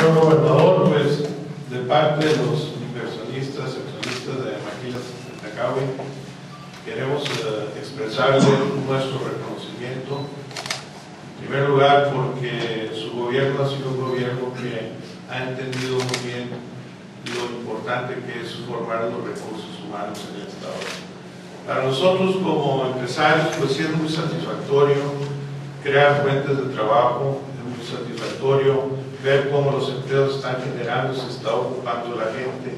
Señor Gobernador, pues de parte de los inversionistas, accionistas de Maquilas Tlacawi, queremos expresarle nuestro reconocimiento. En primer lugar, porque su gobierno ha sido un gobierno que ha entendido muy bien lo importante que es formar los recursos humanos en el Estado. Para nosotros como empresarios, pues sí es muy satisfactorio crear fuentes de trabajo, es muy satisfactorio ver cómo los empleos están generando, se está ocupando la gente,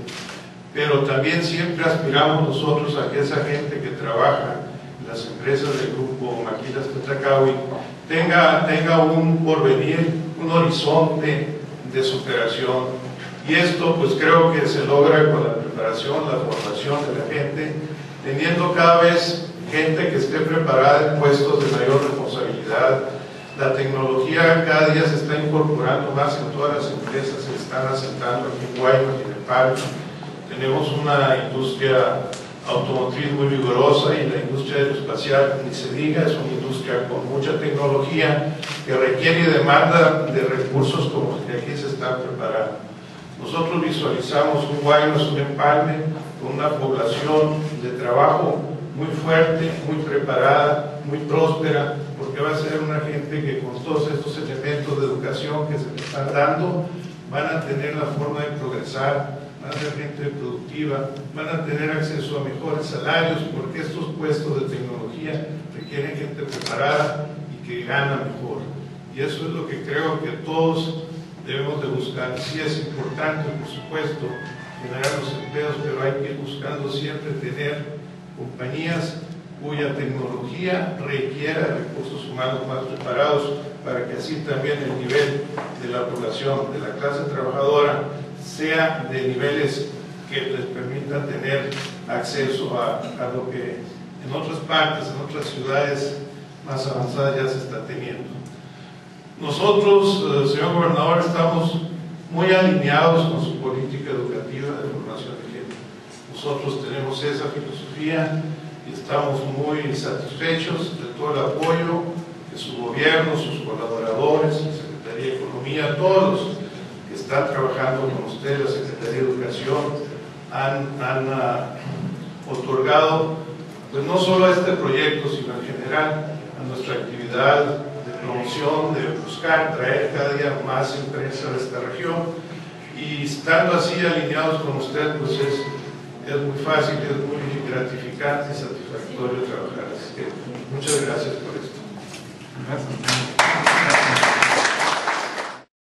pero también siempre aspiramos nosotros a que esa gente que trabaja en las empresas del grupo Maquilas Tlacawi tenga un porvenir, un horizonte de superación, y esto pues creo que se logra con la preparación, la formación de la gente, teniendo cada vez gente que esté preparada en puestos de mayor responsabilidad. La tecnología cada día se está incorporando más en todas las empresas, se están asentando aquí en Guaymas y en Nepal. Tenemos una industria automotriz muy vigorosa, y la industria aeroespacial, ni se diga, es una industria con mucha tecnología que requiere y demanda de recursos como los que aquí se están preparando. Nosotros visualizamos un Guaymas, un empalme con una población de trabajo muy fuerte, muy preparada, muy próspera, porque va a ser una gente que con todos estos elementos de educación que se le están dando, van a tener la forma de progresar, van a ser gente productiva, van a tener acceso a mejores salarios, porque estos puestos de tecnología requieren gente preparada y que gana mejor. Y eso es lo que creo que todos debemos de buscar. Sí es importante, por supuesto, generar los empleos, pero hay que ir buscando siempre tener compañías cuya tecnología requiera recursos humanos más preparados, para que así también el nivel de la población, de la clase trabajadora, sea de niveles que les permitan tener acceso a lo que en otras partes, en otras ciudades más avanzadas ya se está teniendo. Nosotros, señor Gobernador, estamos muy alineados con su política educativa de formación de gente. Nosotros tenemos esa filosofía y estamos muy satisfechos de todo el apoyo que su gobierno, sus colaboradores, la Secretaría de Economía, todos los que están trabajando con usted, la Secretaría de Educación, han otorgado, pues no solo a este proyecto, sino en general a nuestra actividad de promoción, de buscar traer cada día más empresas de esta región. Y estando así alineados con usted, pues es muy fácil, es muy gratificante y satisfactorio trabajar. Así que muchas gracias por esto. Gracias.